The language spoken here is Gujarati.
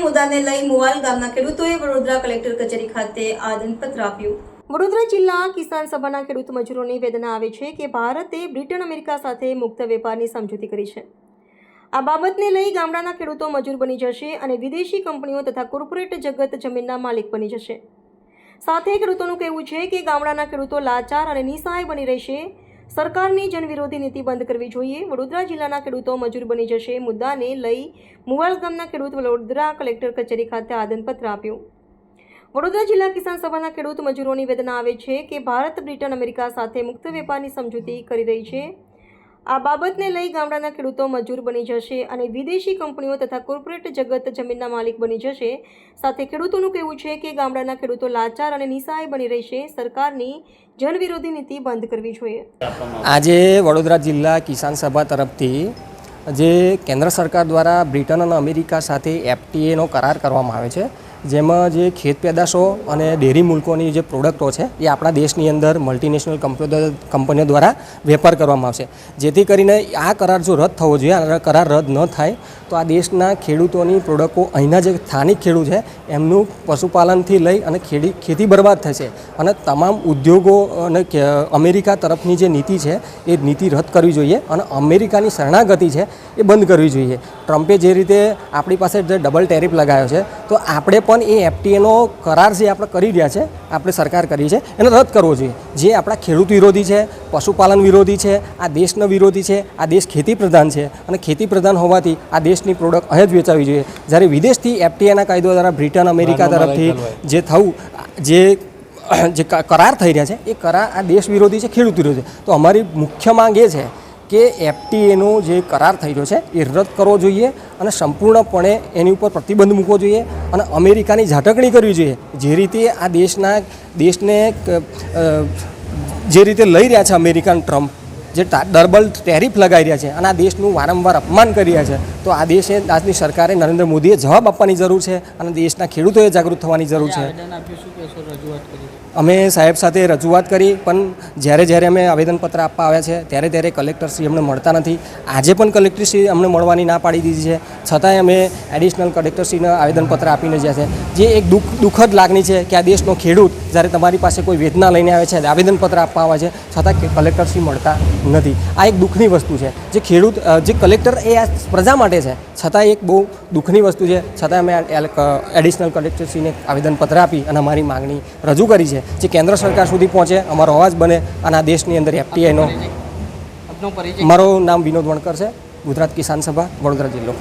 મુદ્દાને લઈ મુવાલ ગામના ખેડૂતોએ વડોદરા કલેક્ટર કચેરી ખાતે આવેદનપત્ર આપ્યું। વડોદરા જિલ્લા કિસાન સભાના ખેડૂત મજૂરોની વેદના આવે છે કે ભારતે બ્રિટન અમેરિકા સાથે મુક્ત વેપારની સમજૂતી કરી છે। આ બાબતને લઈ ગામડાના ખેડૂતો મજૂર બની જશે અને વિદેશી કંપનીઓ તથા કોર્પોરેટ જગત જમીનના માલિક બની જશે। સાથે ખેડૂતોનું કહેવું છે કે ગામડાના ખેડૂતો લાચાર અને નિસહાય બની રહેશે। સરકારની જનવિરોધી નીતિ બંધ કરવી જોઈએ। વડોદરા જિલ્લાના ખેડૂતો મજૂર બની જશે મુદ્દાને લઈ મુવાલ ગામના ખેડૂત વડોદરા કલેક્ટર કચેરી ખાતે આવેદનપત્ર આપ્યું। વડોદરા જિલ્લા કિસાન સભાના ખેડૂત મજૂરોની વેદના આવે છે કે ભારત બ્રિટન અમેરિકા સાથે મુક્ત વેપારની સમજૂતી કરી રહી છે। આ બાબતને લઈ ગામડાના ખેડૂતો મજૂર બની જશે અને વિદેશી કંપનીઓ તથા કોર્પોરેટ જગત જમીનના માલિક બની જશે। સાથે ખેડૂતોનું કહેવું છે કે ગામડાના ખેડૂતો લાચાર અને નિસહાય બની રહેશે। સરકારની જનવિરોધી નીતિ બંધ કરવી જોઈએ। આજે વડોદરા જિલ્લા કિસાન સભા તરફથી જે કેન્દ્ર સરકાર દ્વારા બ્રિટન અને અમેરિકા સાથે FTAનો કરાર કરવામાં આવે છે, જેમાં જે ખેત પેદાશો અને ડેરી મુલ્કોની જે પ્રોડક્ટો છે એ આપણા દેશની અંદર મલ્ટીનેશનલ કંપનીઓ દ્વારા વેપાર કરવામાં આવશે, જેથી કરીને આ કરાર જો રદ થવો જોઈએ, આ કરાર રદ ન થાય તો આ દેશના ખેડૂતોની પ્રોડક્ટો અહીંના જે સ્થાનિક ખેડૂત છે એમનું પશુપાલનથી લઈ અને ખેતી બરબાદ થશે અને તમામ ઉદ્યોગો અને અમેરિકા તરફની જે નીતિ છે એ નીતિ રદ કરવી જોઈએ અને અમેરિકાની શરણાગતિ છે એ બંધ કરવી જોઈએ। ટ્રમ્પે જે રીતે આપણી પાસે જે ડબલ ટેરિફ લગાવ્યો છે તો આપણે પણ એ FTAનો કરાર જે આપણે કરી રહ્યા છે, આપણે સરકાર કરી છે એને રદ કરવો જોઈએ। જે આપણા ખેડૂત વિરોધી છે, પશુપાલન વિરોધી છે, આ દેશનો વિરોધી છે। આ દેશ ખેતી પ્રધાન છે અને ખેતી પ્રધાન હોવાથી આ દેશની પ્રોડક્ટ અહીં જ વેચાવી જોઈએ। જ્યારે વિદેશથી FTAના કાયદો દ્વારા બ્રિટન અમેરિકા તરફથી જે થવું જે કરાર થઈ રહ્યા છે એ કરાર આ દેશ વિરોધી છે, ખેડૂત વિરોધી છે। તો અમારી મુખ્ય માંગ એ છે કે FTAનો જે કરાર થઈ રહ્યો છે એ રદ કરવો જોઈએ અને સંપૂર્ણપણે એની ઉપર પ્રતિબંધ મૂકવો જોઈએ અને અમેરિકાની ઝાટકણી કરવી જોઈએ। જે રીતે આ દેશને જે રીતે લઈ રહ્યા છે અમેરિકન ટ્રમ્પ, જે ડબલ ટેરિફ લગાવી રહ્યા છે અને આ દેશનું વારંવાર અપમાન કરી રહ્યા છે, તો આ આજની સરકારે નરેન્દ્ર મોદીએ જવાબ આપવાની જરૂર છે અને દેશના ખેડૂતોએ જાગૃત થવાની જરૂર છે। અમે સાહેબ સાથે રજૂઆત કરી, પણ જ્યારે અમે આવેદનપત્ર આપવા આવ્યા છે ત્યારે કલેક્ટરશ્રી અમને મળતા નથી। આજે પણ કલેક્ટરશ્રી અમને મળવાની ના પાડી દીધી છે, છતાંય અમે એડિશનલ કલેક્ટરશ્રીને આવેદનપત્ર આપીને જ્યાં છે જે એક દુઃખદ લાગણી છે કે આ દેશનો ખેડૂત જ્યારે તમારી પાસે કોઈ વેદના લઈને આવે છે, આવેદનપત્ર આપવા આવે છે, છતાં કલેક્ટરશ્રી મળતા નથી। આ એક દુઃખની વસ્તુ છે। જે ખેડૂત જે કલેક્ટર એ આ પ્રજા માટે છે, છતાં એક બહુ દુઃખની વસ્તુ છે। છતાં અમે એડિશનલ કલેક્ટરશ્રીને આવેદનપત્ર આપી અને અમારી માગણી રજૂ કરી છે, જે કેન્દ્ર સરકાર સુધી પહોંચે, અમારો અવાજ બને અને આ દેશની અંદર FTAનો। મારું નામ વિનોદ વણકર છે, ગુજરાત કિસાન સભા, વડોદરા જિલ્લો।